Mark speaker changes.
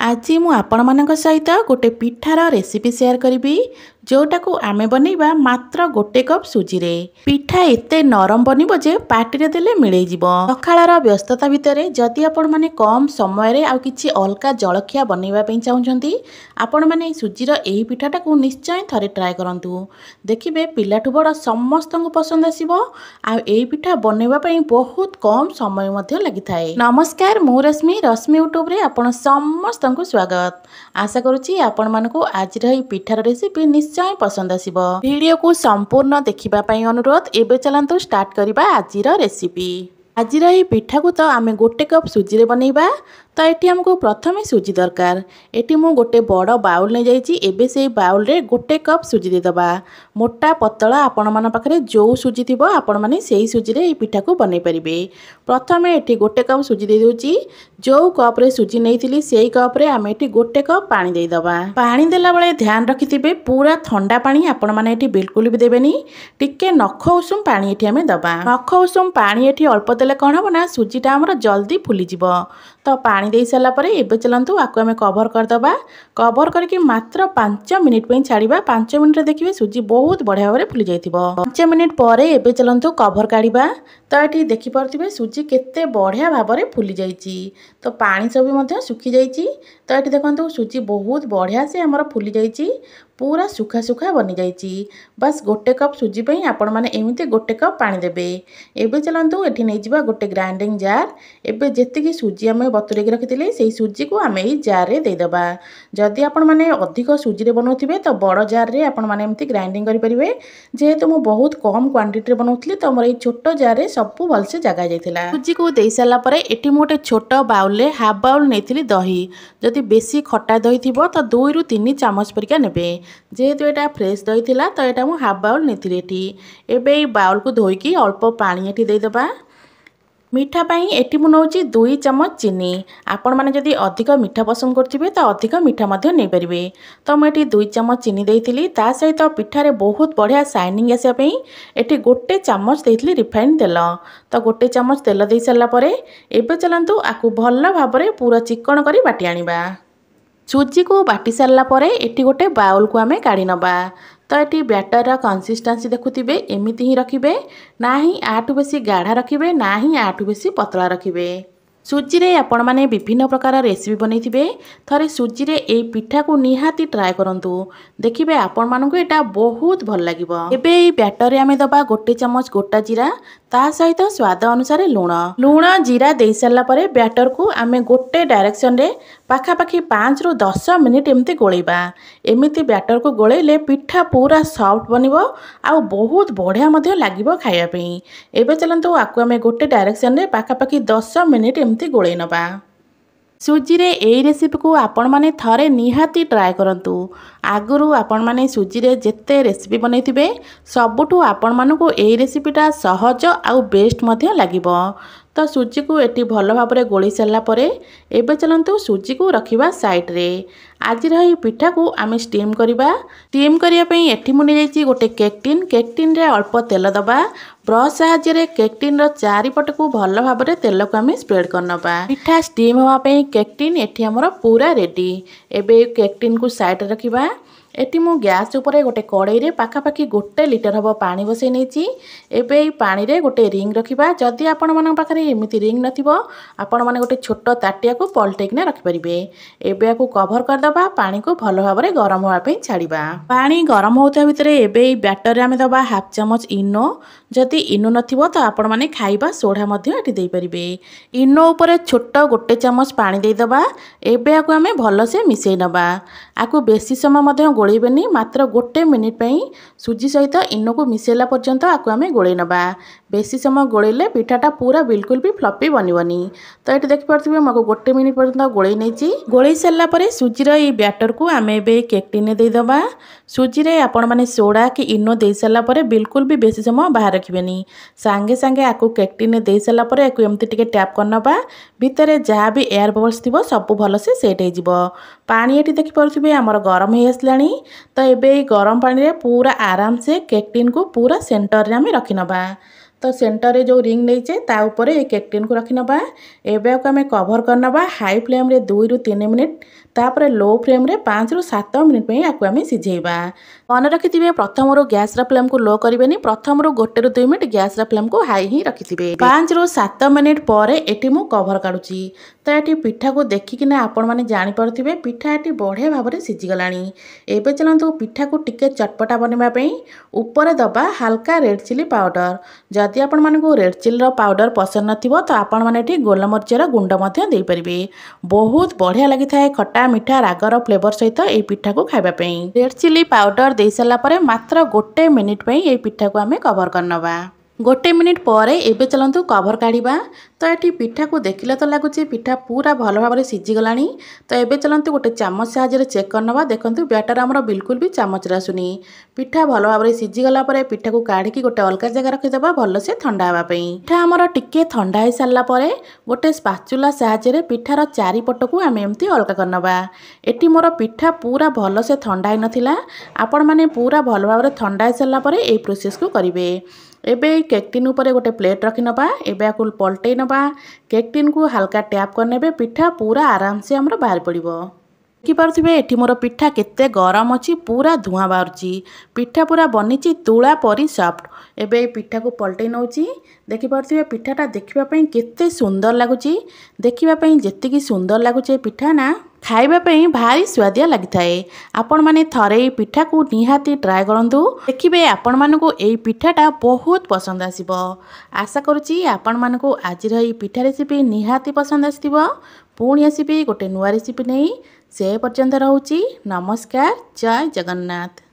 Speaker 1: आज मु आपण सहित गोटे पिठार रेसिपी शेयर करी जोटाकू आमे बनैबा मात्र गोटे कप सुजी रे। पिठा एते नरम बनइबो जे पाटिरे देले मिलै जिवो। सखाळार व्यस्तता भितरे जदि आपण माने कम समय रे आउ किछि अलका जलखिया बनैबा पई चाहुचंती आपण माने सुजीर एही पिठाटाकू निश्चय थरे ट्राए करंतु। देखिबे पिलाठू बड़ समस्तंकु पसंद आसीबो। आ एही पिठा बनैबा पई बहुत कम समय मध्ये लागि थाए। नमस्कार, मु रश्मि यूट्यूब रे आपण समस्तंकु स्वागत। आशा करूची आपण मानकू आज रही पिठार रेसिपी निश्चय पसंद आसीबो। वीडियो को संपूर्ण देखिबा पई अनुरोध। एबे चलंतु स्टार्ट करिबा आजिर रेसिपी। आजिर एही पिठा को तो आमे गोटे कप सुजी रे बनैबा। तो एटी हमको प्रथमे सुजी दरकार। एटी मु गोटे बड़ बाउल नै जाइची। एबे सेही बाउल रे गोटे कप सुजी दे दबा। मोटा पतला आपण मन पाखरे जो सुजी थिबो आपण माने सेही सुजी रे एही पिठा को बनै परिबे। प्रथमे एटी गोटे कप सुजी दे दोची। जो कप रे सुजी नैथिली सेही कप रे आमे एटी गोटे कप पानी दे दबा। पानी देला बेले ध्यान रखिथिबे पूरा ठंडा पानी आपण माने एटी बिल्कुल भी देबेनी। टिके नख उषुम पानी एटी आमे दबा। नख उषुम पानी एटी अल्प देले कोन हबो ना सुजीटा हमर जल्दी फुली जिवो। तो पानी दे साला परे एबे चलंतु आकु आमे कवर कर दबा। कवर करके मात्र 5 मिनिट पे छाड़ीबा। 5 मिनिट रे देखिबे सुजी बहुत बढ़िया भाबरे फुली जाइथिबो। 5 मिनिट परे एबे चलंतु कवर काढीबा। तो एठी देखि परथिबे सुजी केते बढ़िया भाबरे फुली जाइची। तो पानी सब मध्ये सुखी जाइची। तो एठी देखंतु सुजी बहुत बढ़िया से हमर फुली जाइची। पूरा सुखा सुखा बनी जाइची। बस गोटे कप सुजी पई आपण माने एमिते गोटे कप पानी देबे। एबे चलंतु एठी नै जिबा गोटे ग्राइंडिंग जार। एबे जेतिकी सुजी आमे बतुरेक रखिथिले सेही सुजी को आमे ई जार रे दे दबा। जदि आपण माने अधिक सुजी रे बनौथिबे तो बड़ जार रे आपण माने एमिति ग्राइंडिंग करि परिबे। जेहेतु मु बहुत कम क्वांटिटी रे बनौथली तो मोर ई छोटो जार रे सब भलसे जगा जाइथिला। सुजी को देई साला परे एठी मु गोटे छोटो बाउल रे हाफ बाउल नेथिली दही। जदि बेसी खट्टा दही थिबो तो 2 रु 3 चामच परिका नेबे। जेहेतु एटा फ्रेश दही थिला तो एटा मु हाफ बाउल नेथिली एठी। एबे ई बाउल को धोईकी अल्प पानी एठी देई दबा। मीठा पाई एटी मु नौची 2 चमच चीनी। आपण माने जदि अधिक मीठा पसंद करथिबे तो अधिक मीठा मध्ये नै परिबे। तो मैं एटी 2 चमच चीनी देइथिली। ता सहित पिठारे बहुत बढ़िया शाइनिंग आसे पई एटी गोटे चमच देइथिली रिफाइंड तेल। तो गोटे चमच तेल देई साला परे एबे चलंतु आकु भल्ला भाबरे पूरा चिकन करी बाटी आनिबा। सुजी को बाटी सारला परे एटी गोटे बाउल को आमे काढी नबा। तो ये बैटर कंसिस्टेंसी देखुथिबे एमिति ही रखिबे। ना ही आठु बेसी गाढ़ा रखिबे ना ही आठु बेसी पतला रखिबे। सुजी रे आपण माने विभिन्न प्रकार रेसिपी बनैथिबे। थरे सुजी रे ए पिठा को निहाती ट्राए करंतु। देखिबे आपण मानकु एटा बहुत भल लागिबो। एबे ए बैटर रे आमे दबा गोटे चमच गोटा जीरा। ता सहित स्वाद अनुसार लूण जीरा दे सारला परे बैटर को आमे गोटे डायरेक्शन रे पाखा पाखी 5 रु 10 मिनिट एमती गोळैबा। एमिति बैटर को गोळैले पिठा पूरा सॉफ्ट बनिबो आ बहुत बढ़िया मध्ये लागिबो खाया पई। एबे चलंतु आकु आमे गोटे डायरेक्शन रे पाखा पाखी 10 मिनिट एमती गोळै नबा। सुजी रे एई रेसिपी को आपण माने थरे निहाती ट्राए करंतु। आगुरु आपण माने सुजी रे जेते रेसिपी बनैथिबे सबुठु आपण मानकु एई रेसिपीटा सहज आउ बेस्ट मध्ये लागिबो। तो सुजी को एटी भल भाबरे गोळी सारला परे एबे चलंतु सुजी को रखिबा साइड रे। आज रही पिठा को आमे स्टीम करिबा। स्टीम करिया पई एठी मुनि जाईची गोटे केक टिन रे अल्प तेल दबा। ब्रश साहाय्य रे केक टिन रो चारिपट को भल भाबरे तेल को आमे स्प्रेड करनबा। पिठा स्टीम होवा पई केक टिन एठी हमर पूरा रेडी। एबे केक टिन को साइड रखिबा। एटी मु गैस ऊपर गोटे कड़ाई रे पाखा पाखी 1 लिटर हबो पानी बसै नेची। एबे ई पानी रे गोटे रिंग रखिबा। जदि आपण मन पाखरे एमिति रिंग नथिबो आपण माने गोटे छोटो ताटिया को पलटेकने रखि परिबे। एबे आकु कवर कर दबा। पानी को भलो भाबरे गरम होवा पई छाड़ीबा। पानी गरम होता भितरे एबे ई बैटर रे आमे दबा हाफ चमच इनो। जदि इनो नथिबो तो आपण माने खाइबा सोडा मध्ये एटी देई परिबे। इनो ऊपर छोटो गोटे चमच पानी देई दबा। एबे आकु आमे भलो से मिसै नबा। आकु बेसी समय मध्ये गोळैबेनी। मात्र गोटे मिनिट पई सुजी सहित इनो को मिसेला पर्यंत आकु आमे गोळै नबा। बेसी समय गोळैले पिठाटा पूरा बिल्कुल भी फ्लफी बनिबनी। तो एटी देखि परथिबे मको गोटे मिनिट पर्यंत गोळै नेची। गोळै सारला परे सुजी रो ई बैटर को आमे बे केक टिन ने देई दबा। सुजी रे आपण माने सोडा कि इनो देई सारला परे बिल्कुल भी बेसी समय बाहर रखिबेनी। सांगे सांगे आकु केक टिन ने देई सारला परे आकु एमती टिके टैप करनबा। भितरे जहा भी एयर बबल्स थिबो सब भलो से सेट हे जिवो। पानी एटी देखि परथिबे हमर गरम हे आसलानी। तो एबे गरम पानी रे पूरा आराम से केक टिन को पूरा सेंटर रे आमे रखि नबा। तो सेंटर जो रिंग नहीं ता ऊपर ये केक टिन को रखी नबा। एबे आम कभर कर नबा हाई फ्लेम रे 2 ରୁ 3 मिनिट तापर लो फ्लेम रे 5 ରୁ 7 मिनिट पे आपको आम सिझेबा। मन रखिथे प्रथम गैस फ्लेम को लो करेंगे प्रथम 1 ରୁ 2 मिनिट गैस फ्लेम को हाई ही रखिथे। 5 ରୁ 7 मिनिट पर एटी मु कभर काढुची तो ये पिठा को देखिकिना आपण माने जानि पारुथिबे पिठा एटी बढ़िया भाव में सिझीगलानी। एबे चलतु पिठा को टिके चटपटा बनवा ऊपर दबा हल्का रेड चिली पाउडर। जदि आपण मानकु रेड चिली पाउडर पसंद नथिबो तो आपण माने एटी गोलमरिचर गुंड मध्य देई परिबे। बहुत बढ़िया लगी थाए खट्टा मिठा रागर फ्लेवर सहित ये पिठा को खाइबा पई। रेड चिली पाउडर दे सारा पर मात्र 1 मिनिट पई ये पिठा को आमे कवर करनबा। 1 मिनिट पर एबे चलतु कभर काढ़ा तो ये पिठा को देखिले तो लगुच पिठा पूरा भल भाव में सिझीगला। तो एबे चलतु गोटे चामच साहाय्य चेक करनबा। देखंतु बैटर आमर बिल्कुल भी चामच रे आसुनी। पिठा भल भाव में सिझीगला पिठा को काढ़ी गोटे अलग जगह रखीदबा भल से ठंडा हवा पई। पिठा आमर टिके ठंडा हो सारा पर गोटे स्पाचुला साहाय्य पिठार चारिपट को आम एमती अलग करनबा। एटी मोर पिठा पूरा भल से ठंडा ही नथिला। आपण माने पूरा भल भाव में ठंडा हो सारा पर ए प्रोसेस को करिवे। एबे केक टिन ऊपर गोटे प्लेट रखी नबा। एबे आकु पलटई नबा। केक टिन को हल्का टैप करने पिठा पूरा आराम से हमर बाहर पड़िबो। देखिपे एटी मोर पिठा केते गरम अच्छी पूरा धुआं बाहर। पिठा पूरा बनी तुला परी सॉफ्ट। एबे पिठा को पलटई नौची। देखिपे पिठाटा देखापी केते सुंदर लगुच। देखापी जेतिकी सुंदर लगुच पिठा ना खाइबापी भारी स्वादिया लगी थाए। आपण माने थरे पिठा को निहाती ट्राए करंतु। देखिबे आपण मानकु एई पिठाटा बहुत पसंद आसीबो। आशा करूची आपण मानकु आज रही पिठा रेसिपी निहाती पसंद आसीबो। पुणी आसीबी गोटे नुआ रेसिपी नहीं से पर्यंत रहूची। नमस्कार, जय जगन्नाथ।